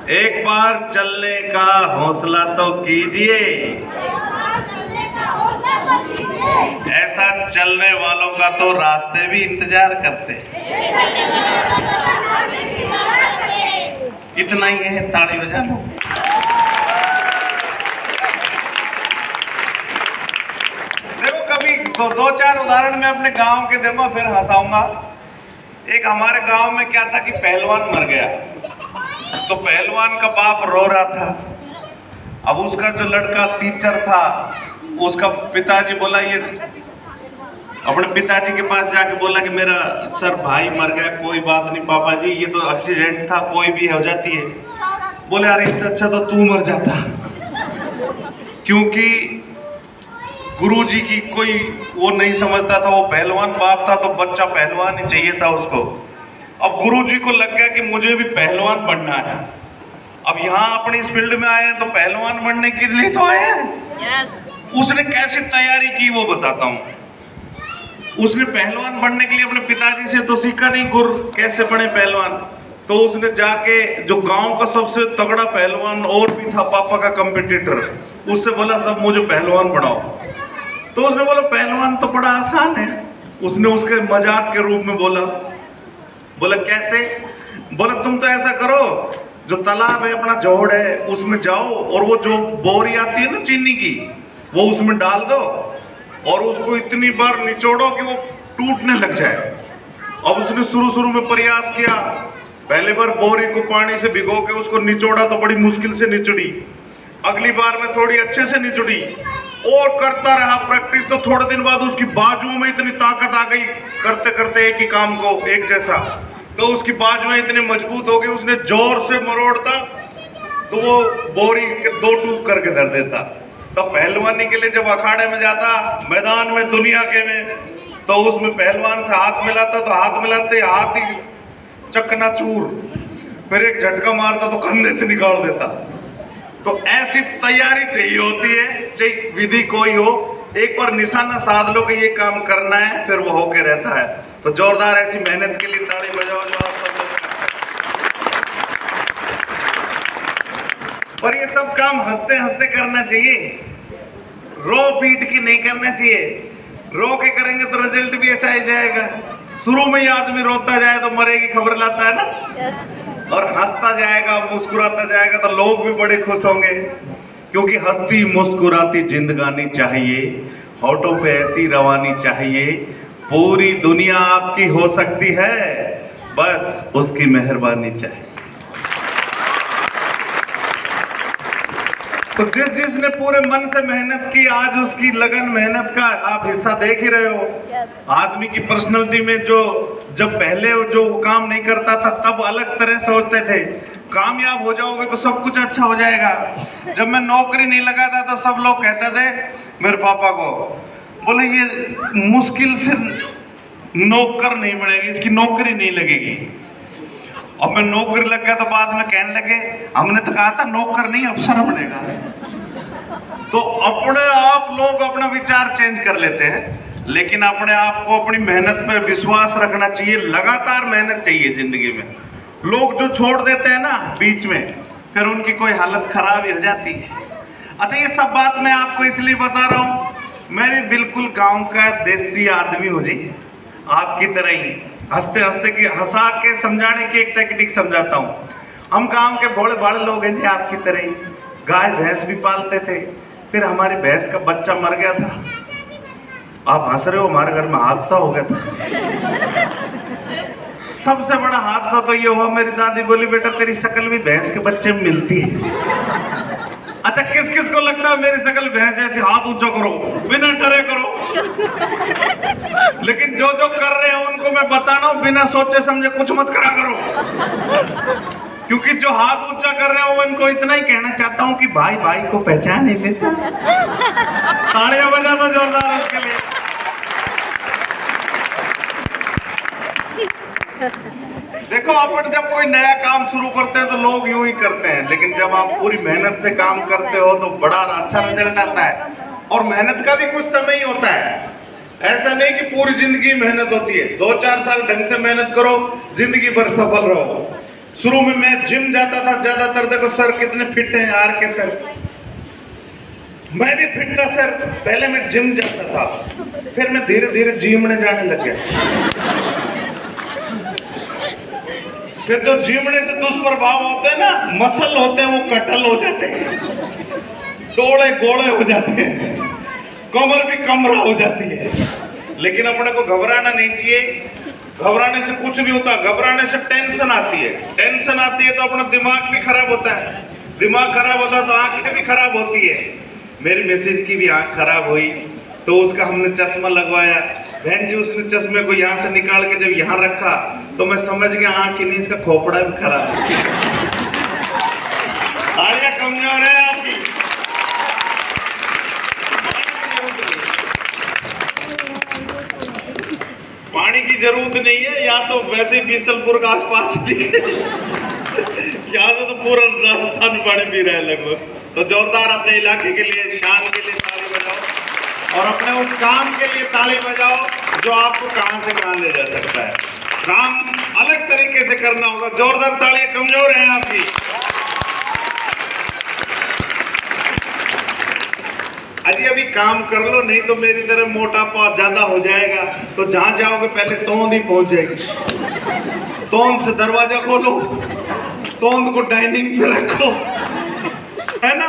एक बार चलने का हौसला तो कीजिए। ऐसा चलने वालों का तो रास्ते भी इंतजार करते। इतना ही है, ताली बजा लो। देखो कभी दो चार उदाहरण मैं अपने गांव के देखो, फिर हंसाऊंगा। एक हमारे गांव में क्या था कि पहलवान मर गया, तो पहलवान का बाप रो रहा था। अब उसका जो लड़का टीचर था, उसका पिताजी बोला, ये अपने पिताजी के पास जाके बोला कि मेरा सर भाई मर गया, कोई बात नहीं पापा जी, ये तो एक्सीडेंट था, कोई भी हो जाती है। बोले अरे इससे अच्छा तो तू मर जाता, क्योंकि गुरुजी की कोई वो नहीं समझता था। वो पहलवान बाप था तो बच्चा पहलवान ही चाहिए था उसको। अब गुरुजी को लग गया कि मुझे भी पहलवान बनना है। अब यहाँ अपने इस फील्ड में आए हैं तो पहलवान बनने के लिए तो आए हैं। उसने कैसे तैयारी की वो बताता हूँ। उसने पहलवान बनने के लिए अपने पिताजी से तो सीखा नहीं गुर कैसे बने पहलवान। तो उसने जाके जो गांव का सबसे तगड़ा पहलवान और भी था, पापा का कंपटीटर, उससे बोला सब मुझे पहलवान बनाओ। तो उसने बोला पहलवान तो बड़ा आसान है। उसने उसके मजाक के रूप में बोला कैसे? बोला तुम तो ऐसा करो, जो तालाब है अपना जोड़ है उसमें जाओ और वो जो बोरी आती है ना चीनी की, वो उसमें डाल दो और उसको इतनी बार निचोड़ो कि वो टूटने लग जाए। अब उसने शुरू में प्रयास किया, पहले बार बोरी को पानी से भिगो के उसको निचोड़ा तो बड़ी मुश्किल से निचड़ी, अगली बार में थोड़ी अच्छे से निचड़ी और करता रहा प्रैक्टिस। तो थोड़े दिन बाद उसकी बाजुओं में इतनी ताकत आ गई, करते करते एक ही काम को एक जैसा, तो उसकी बाजुएं इतनी मजबूत हो गई, उसने जोर से मरोड़ता तो वो बोरी के 2 टूक करके धर देता। तो पहलवानी के लिए जब अखाड़े में जाता, मैदान में दुनिया के में, तो उसमें पहलवान से हाथ मिलाता तो हाथ मिलाते हाथ ही चकनाचूर, फिर एक झटका मारता तो कंधे से निकाल देता। तो ऐसी तैयारी चाहिए होती है, चाहे विधि कोई हो, एक बार निशाना साध लो कि ये काम करना है, फिर वो होके रहता है। तो जोरदार ऐसी मेहनत के लिए ताली बजाओ जो आप सब लोग। पर ये सब काम हंसते हंसते करना चाहिए, रो पीट के नहीं करना चाहिए। रो के करेंगे तो रिजल्ट भी ऐसा ही जाएगा। शुरू में ही आदमी रोता जाए तो मरे की खबर लाता है ना, और हंसता जाएगा मुस्कुराता जाएगा तो लोग भी बड़े खुश होंगे। क्योंकि हंसती मुस्कुराती जिंदगानी चाहिए, होठों पे ऐसी रवानी चाहिए, पूरी दुनिया आपकी हो सकती है, बस उसकी मेहरबानी चाहिए। तो जिसने पूरे मन से मेहनत की, आज उसकी लगन मेहनत का आप हिस्सा देख ही रहे हो। आदमी की पर्सनालिटी में जो जब पहले जो काम नहीं करता था तब अलग तरह सोचते थे, कामयाब हो जाओगे तो सब कुछ अच्छा हो जाएगा। जब मैं नौकरी नहीं लगाता था सब लोग कहते थे मेरे पापा को, बोले ये मुश्किल से नौकर नहीं बनेगी, इसकी नौकरी नहीं लगेगी। अब मैं नौकरी लग गया तो बाद में कहने लगे हमने तो कहा था नौकर नहीं अफसर बनेगा। तो अपने आप लोग अपना विचार चेंज कर लेते हैं, लेकिन अपने आप को अपनी मेहनत पर विश्वास रखना चाहिए। लगातार मेहनत चाहिए जिंदगी में। लोग जो छोड़ देते हैं ना बीच में, फिर उनकी कोई हालत खराब ही हो जाती है। अच्छा ये सब बात मैं आपको इसलिए बता रहा हूँ, मैं भी बिल्कुल गाँव का देसी आदमी हूँ जी, आपकी तरह ही हंसते हंसते की हंसा के समझाने की एक टेक्निक समझाता हूँ। हम गांव के भोले भाले लोग हैं जी, आपकी तरह ही गाय भैंस भी पालते थे। फिर हमारी भैंस का बच्चा मर गया था। आप हंस रहे हो, हमारे घर में हादसा हो गया था। सबसे बड़ा हादसा तो ये हुआ, मेरी दादी बोली बेटा तेरी शक्ल भी भैंस के बच्चे में मिलती है। अच्छा किस किस को लगता है मेरी शक्ल भैंस जैसी? हाथ ऊंचा करो, बिना डरे करो। लेकिन जो जो कर रहे हैं उनको मैं बता रहा हूं, बिना सोचे समझे कुछ मत करा करो। क्योंकि जो हाथ ऊंचा कर रहे हैं वो इनको इतना ही कहना चाहता हूं कि भाई भाई को पहचान नहीं लेता। तालियां बजा दो जोरदार उसके लिए। देखो अपन जब कोई नया काम शुरू करते हैं तो लोग यूं ही करते हैं, लेकिन जब आप पूरी मेहनत से काम करते हो तो बड़ा अच्छा रिजल्ट आता है। और मेहनत का भी कुछ समय ही होता है, ऐसा नहीं कि पूरी जिंदगी मेहनत होती है। 2-4 साल ढंग से मेहनत करो, जिंदगी भर सफल रहो। शुरू में मैं जिम जाता था ज्यादातर, देखो सर कितने फिट हैं यार के सर, मैं भी फिट था सर। पहले मैं जिम जाता था, फिर मैं धीरे धीरे जिमने जाने लग गया। फिर जो जिमने से दुष्प्रभाव होते हैं ना, मसल होते हैं वो कटल हो जाते हैं, डोले गोले हो जाते हैं, कमर भी कमरा हो जाती है। लेकिन अपने को घबराना नहीं चाहिए, घबराने से कुछ नहीं होता। घबराने से टेंशन आती है, टेंशन आती है तो अपना दिमाग भी खराब होता है, दिमाग खराब होता है तो आंखें भी खराब होती है। मेरी मैसेज की भी आंख खराब हुई तो उसका हमने चश्मा लगवाया। बहन जी उसने चश्मे को यहाँ से निकाल के जब यहाँ रखा तो मैं समझ गया आंख के नीचे का खोपड़ा भी खराब है। तालियां कमजोर है आपकी। पानी की जरूरत नहीं है, या तो वैसे ही बीसलपुर के आसपास यहाँ से तो पूरा राजस्थान पानी पी रहा है लगभग। तो जोरदार अपने इलाके के लिए, शान के लिए ताली बजाओ और अपने उस काम के लिए ताली बजाओ जो आपको कहां से कहां ले जा सकता है। काम अलग तरीके से करना होगा। जोरदार तालियां कमजोर हैं आपकी। अजी अभी काम कर लो, नहीं तो मेरी तरह मोटापा ज्यादा हो जाएगा। तो जहां जाओगे पहले तोंद ही पहुंच जाएगी। तोंद से दरवाजा खोलो, तोंद को डाइनिंग पे रखो, है ना।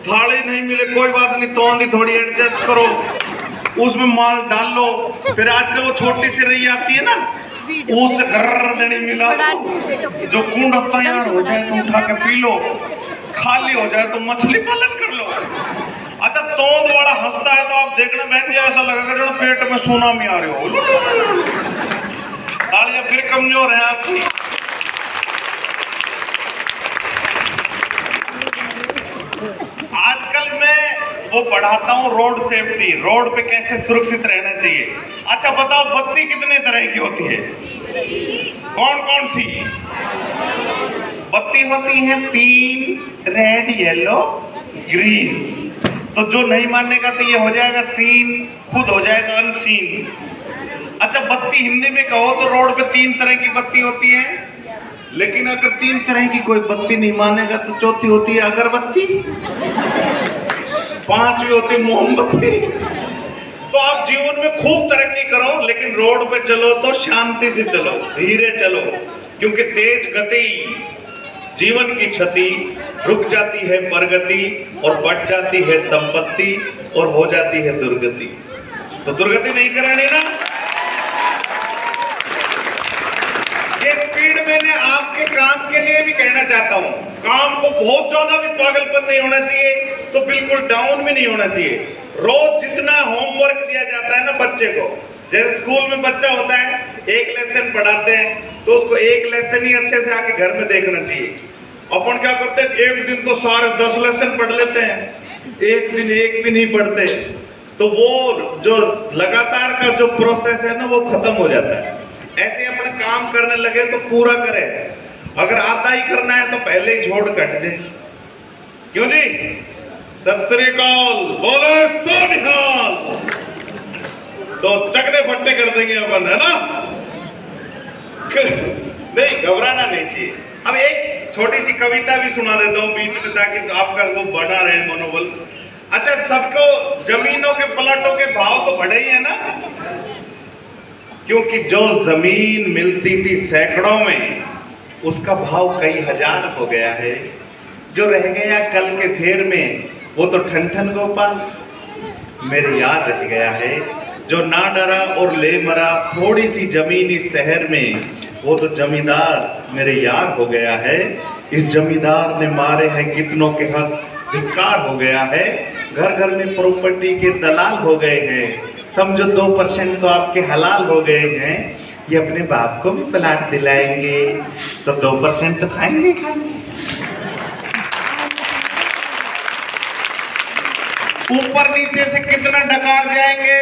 थाली नहीं मिले कोई बात नहीं, तोंद ही थोड़ी एडजस्ट करो, उसमें माल डाल लो। फिर आजकल वो छोटी सी रही आती है ना, उससे घर देने मिला जो कुंड तैयार हो जाए तो उठा के पी लो, खाली हो जाए तो मछली पालन कर लो। अच्छा तोंद वाला हंसता है तो आप देखना बहन जी ऐसा लगेगा जो पेट में सुनामी आ रही हो। तालियां फिर कमजोर है आपकी। आजकल मैं वो पढ़ाता हूँ रोड सेफ्टी, रोड पे कैसे सुरक्षित रहना चाहिए। अच्छा बताओ बत्ती कितने तरह की होती है? कौन कौन सी बत्ती होती है? 3, रेड येलो ग्रीन। तो जो नहीं मानेगा तो ये हो जाएगा सीन, खुद हो जाएगा अनसीन। अच्छा बत्ती हिंदी में कहो तो रोड पे 3 तरह की बत्ती होती है, लेकिन अगर 3 तरह की कोई बत्ती नहीं मानेगा तो चौथी होती है अगरबत्ती, 5वीं होती है मोमबत्ती। तो आप जीवन में खूब तरक्की करो, लेकिन रोड पे चलो तो शांति से चलो, धीरे चलो, क्योंकि तेज गति जीवन की क्षति, रुक जाती है प्रगति और बढ़ जाती है संपत्ति और हो जाती है दुर्गति। तो दुर्गति नहीं करानी ना। ये स्पीड मैंने आपके काम के लिए भी कहना चाहता हूँ। काम को बहुत ज्यादा भी पागलपन नहीं होना चाहिए, तो बिल्कुल डाउन भी नहीं होना चाहिए। रोज जितना होमवर्क दिया जाता है ना बच्चे को, जैसे स्कूल में बच्चा होता है, एक लेसन पढ़ाते हैं तो उसको एक लेसन ही अच्छे से आके घर में देखना चाहिए। अपन क्या करते हैं, एक दिन तो सारे 10 लेसन पढ़ लेते हैं, एक दिन एक भी नहीं पढ़ते, तो वो जो लगातार का जो प्रोसेस है ना वो खत्म हो जाता है। ऐसे अपने काम करने लगे तो पूरा करें। अगर आधा ही करना है तो पहले ही छोड़ कट दे। क्यों जी? सत श्री अकाल, बोले सो निहाल। तो चकदे फट्टे कर देंगे अपन, है ना। नहीं घबराना नहीं चाहिए। अब एक छोटी सी कविता भी सुना देता हूँ बीच में, ताकि आपका वो बढ़ा रहे मनोबल। अच्छा सबको जमीनों के प्लाटों के भाव तो बढ़े ही है ना, क्योंकि जो जमीन मिलती थी सैकड़ों में उसका भाव कई हजार हो गया है। जो रह गया कल के फेर में वो तो ठन ठन गोपाल मेरे याद रह गया है। जो ना डरा और ले मरा थोड़ी सी जमीन इस शहर में, वो तो जमींदार मेरे यार हो गया है। इस जमींदार ने मारे हैं कितनों के हक, धिक्कार हो गया है। घर घर में प्रॉपर्टी के दलाल हो गए हैं, समझो 2% तो आपके हलाल हो गए हैं। ये अपने बाप को भी प्लाट दिलाएंगे तो 2% तो खाएंगे। ऊपर नीचे से कितना डकार जाएंगे,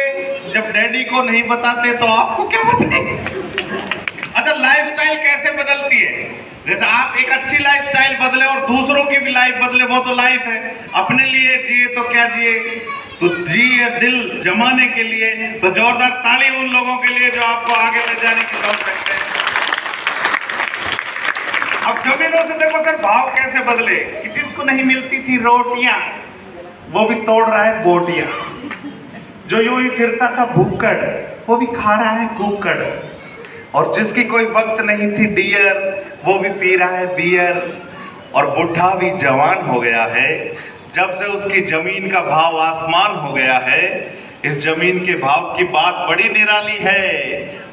जब डैडी को नहीं बताते तो आपको क्या बताएंगे। अच्छा लाइफस्टाइल कैसे बदलती है? जैसे आप एक अच्छी लाइफस्टाइल बदले और दूसरों की भी लाइफ बदले, वो तो लाइफ है। अपने लिए जिए तो क्या जिए, तो जिए दिल जमाने के लिए। तो जोरदार ताली उन लोगों के लिए जो आपको आगे ले जाने की सोच रखते हैं। अब जमीनों से देखो सर भाव कैसे बदले कि जिसको नहीं मिलती थी रोटियां वो भी तोड़ रहा है बोटियां, जो यूं ही फिरता था भूक्कड़ वो भी खा रहा है कुक्कड़, और जिसकी कोई वक्त नहीं थी डियर वो भी पी रहा है बियर, और बुढ़ा भी जवान हो गया है जब से उसकी जमीन का भाव आसमान हो गया है। इस जमीन के भाव की बात बड़ी निराली है।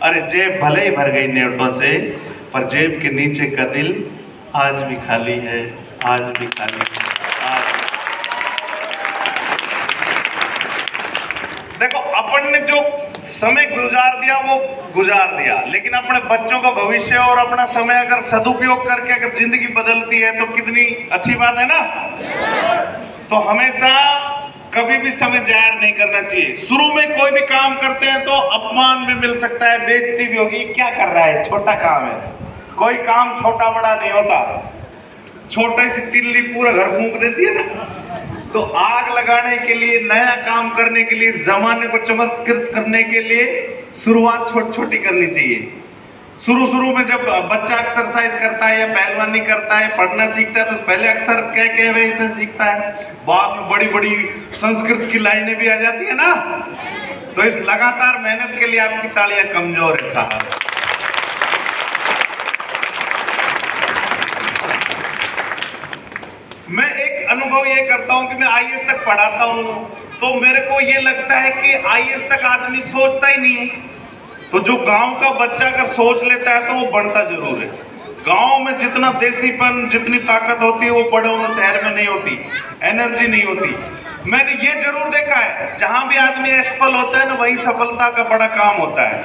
अरे जेब भले ही भर गई नोटों से, पर जेब के नीचे का दिल आज भी खाली है, आज भी खाली है, आज। देखो अपन ने जो समय गुजार दिया वो गुजार दिया, लेकिन अपने बच्चों का भविष्य और अपना समय अगर सदुपयोग करके अगर जिंदगी बदलती है तो कितनी अच्छी बात है ना। तो हमेशा कभी भी समय जाया नहीं करना चाहिए। शुरू में कोई भी काम करते हैं तो अपमान भी मिल सकता है, बेइज्जती भी होगी, क्या कर रहा है, छोटा काम है। कोई काम छोटा बड़ा नहीं होता, छोटे सी तिल्ली पूरा घर फूंक देती है ना। तो आग लगाने के लिए, नया काम करने के लिए, जमाने को चमत्कृत करने के लिए शुरुआत छोटी छोटी करनी चाहिए। शुरू में जब बच्चा एक्सरसाइज करता है या पहलवानी करता है, पढ़ना सीखता है, तो पहले अक्सर कह वही से सीखता है, बाद में बड़ी बड़ी संस्कृत की लाइनें भी आ जाती है ना। तो इस लगातार मेहनत के लिए आपकी तालियां कमजोर है साहब। मैं एक अनुभव ये करता हूं कि मैं आईएएस तक पढ़ाता हूं, तो मेरे को ये लगता है कि आईएएस तक आदमी सोचता ही नहीं है। तो जो गांव का बच्चा अगर सोच लेता है तो वो बढ़ता जरूर है। गांव में जितना देसीपन, जितनी ताकत होती है वो बड़े होने शहर में नहीं होती, एनर्जी नहीं होती। मैंने ये जरूर देखा है जहां भी आदमी असफल होता है ना, वही सफलता का बड़ा काम होता है।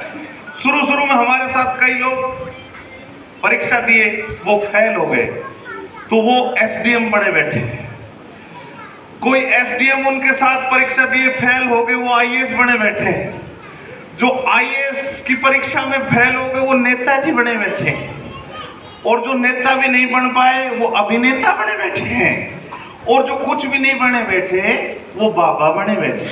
शुरू में हमारे साथ कई लोग परीक्षा दिए, वो फेल हो गए, तो वो एसडीएम बने बैठे। कोई एसडीएम उनके साथ परीक्षा दिए, फेल हो गए, वो आईएएस बने बैठे। जो आईएएस की परीक्षा में फेल हो गए वो नेताजी बने बैठे, और जो नेता भी नहीं बन पाए वो अभिनेता बने बैठे हैं, और जो कुछ भी नहीं बने बैठे वो बाबा बने बैठे।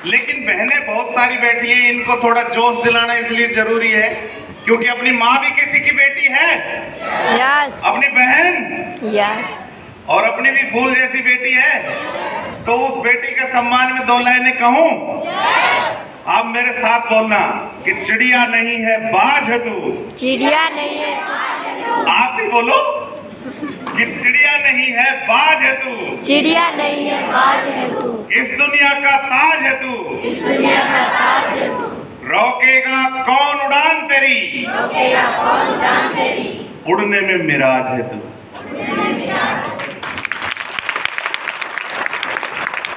लेकिन बहनें बहुत सारी बैठी हैं, इनको थोड़ा जोश दिलाना इसलिए जरूरी है क्योंकि अपनी माँ भी किसी की बेटी है। यस। अपनी बहन यस। और अपनी भी फूल जैसी बेटी है। तो उस बेटी के सम्मान में दो लाइनें कहूं? आप मेरे साथ बोलना कि चिड़िया नहीं है बाज है तू। चिड़िया नहीं है बाज। आप भी बोलो कि चिड़िया नहीं है बाज है तू। चिड़िया नहीं है बाज है तू। इस दुनिया का ताज है तू। इस दुनिया का ताज है तू। रोकेगा कौन उड़ान तेरी। रोकेगा कौन उड़ान तेरी। उड़ने में मिराज है तू।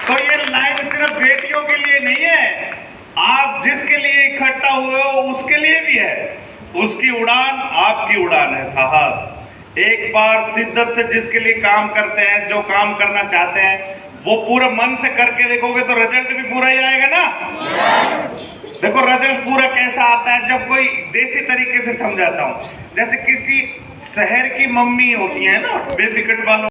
तो ये लाइन सिर्फ बेटियों के लिए नहीं है, आप जिसके लिए इकट्ठा हुए हो उसके लिए भी है। उसकी उड़ान आपकी उड़ान है साहब। एक बार शिद्दत से जिसके लिए काम करते हैं, जो काम करना चाहते हैं, वो पूरा मन से करके देखोगे तो रिजल्ट भी पूरा ही आएगा ना। देखो रिजल्ट पूरा कैसा आता है, जब कोई देसी तरीके से समझाता हूँ। जैसे किसी शहर की मम्मी होती है ना, बेबिकट वालों